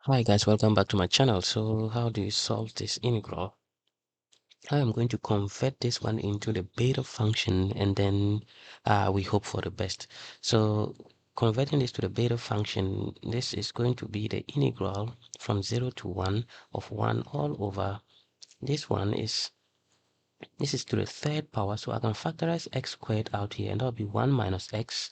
Hi guys, welcome back to my channel. So how do you solve this integral? I am going to convert this one into the beta function and then we hope for the best. So converting this to the beta function, this is going to be the integral from 0 to 1 of 1 all over. This is to the third power, so I can factorize x squared out here and that'll be 1 minus x,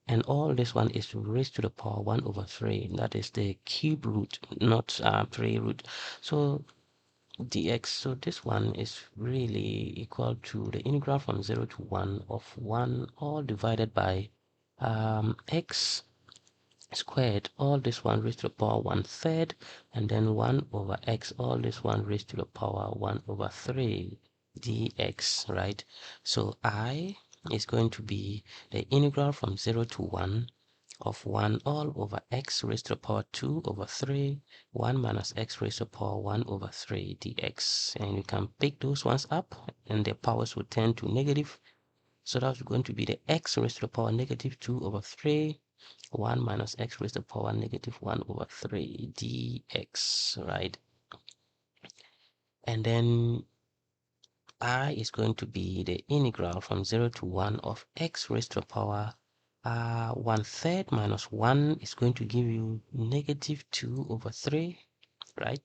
and all this one is raised to the power 1 over 3. That is the cube root, not 3 root. So dx, so this one is really equal to the integral from 0 to 1 of 1 all divided by x squared, all this one raised to the power 1/3, and then 1 over x, all this one raised to the power 1 over 3 dx, right? So I is going to be the integral from 0 to 1 of 1 all over x raised to the power 2 over 3, 1 minus x raised to the power 1 over 3 dx. And you can pick those ones up and the powers will tend to negative. So that's going to be the x raised to the power negative 2 over 3, 1 minus x raised to the power negative 1 over 3 dx, right? And then I is going to be the integral from 0 to 1 of x raised to the power 1/3 minus 1 is going to give you negative 2 over 3, right?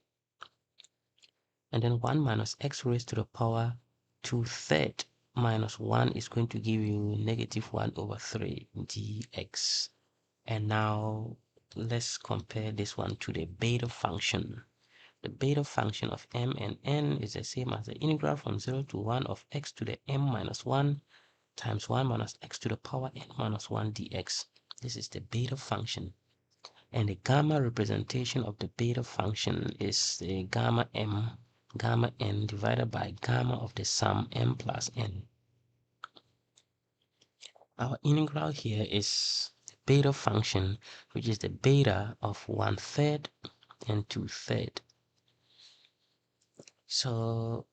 And then 1 minus x raised to the power 2/3 minus 1 is going to give you negative 1 over 3 dx. And now let's compare this one to the beta function. The beta function of m and n is the same as the integral from 0 to 1 of x to the m minus 1 times 1 minus x to the power n minus 1 dx. This is the beta function. And the gamma representation of the beta function is the gamma m, gamma n divided by gamma of the sum m plus n. Our integral here is the beta function, which is the beta of 1/3 and 2/3. So,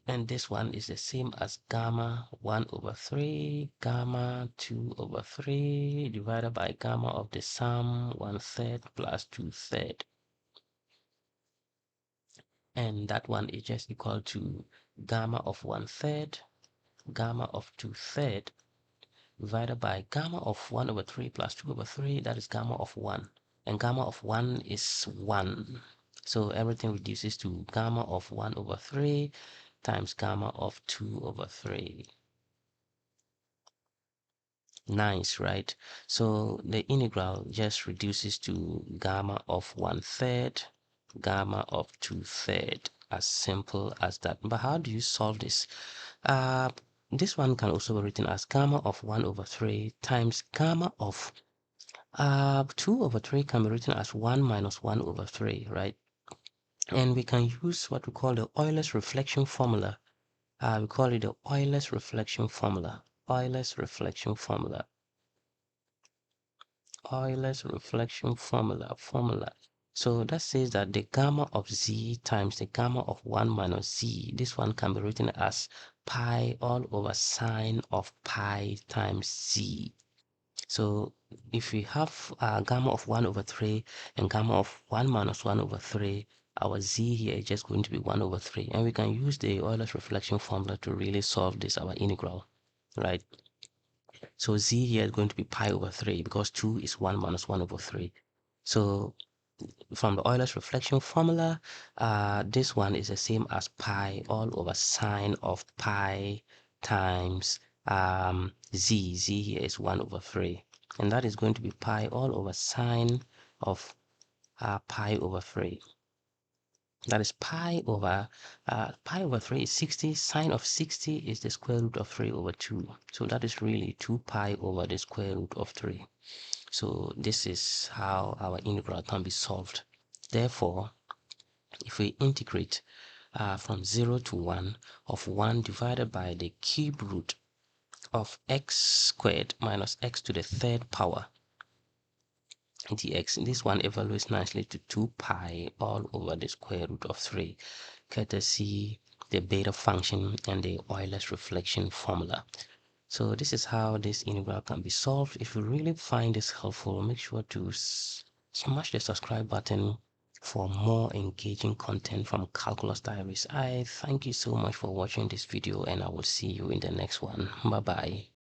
and this one is the same as gamma 1 over 3, gamma 2 over 3 divided by gamma of the sum 1/3 plus 2/3. And that one is just equal to gamma of 1/3, gamma of 2/3 divided by gamma of 1 over 3 plus 2 over 3, that is gamma of 1. And gamma of 1 is 1. So everything reduces to gamma of 1 over 3 times gamma of 2 over 3. Nice, right? So the integral just reduces to gamma of 1/3, gamma of 2/3. As simple as that. But how do you solve this? This one can also be written as gamma of 1 over 3 times gamma of 2 over 3 can be written as 1 minus 1 over 3, right? And we can use what we call the Euler's reflection formula. We call it the Euler's reflection formula. Euler's reflection formula. Euler's reflection formula. So that says that the gamma of z times the gamma of 1 minus z, this one can be written as pi all over sine of pi times z. So if we have gamma of 1 over 3 and gamma of 1 minus 1 over 3, our z here is just going to be 1 over 3. And we can use the Euler's reflection formula to really solve this, our integral, right? So z here is going to be pi over 3 because 2 is 1 minus 1 over 3. So from the Euler's reflection formula, this one is the same as pi all over sine of pi times z. Z here is 1 over 3. And that is going to be pi all over sine of pi over 3. That is pi over 3 is 60. Sine of 60 is the square root of 3 over 2. So that is really 2 pi over the square root of 3. So this is how our integral can be solved. Therefore, if we integrate from 0 to 1 of 1 divided by the cube root of x squared minus x to the third power dx, this one evaluates nicely to 2 pi all over the square root of 3, courtesy the beta function and the Euler's reflection formula. So this is how this integral can be solved. If you really find this helpful, make sure to smash the subscribe button, for more engaging content from Calculus Diaries. I thank you so much for watching this video, and I will see you in the next one. Bye bye.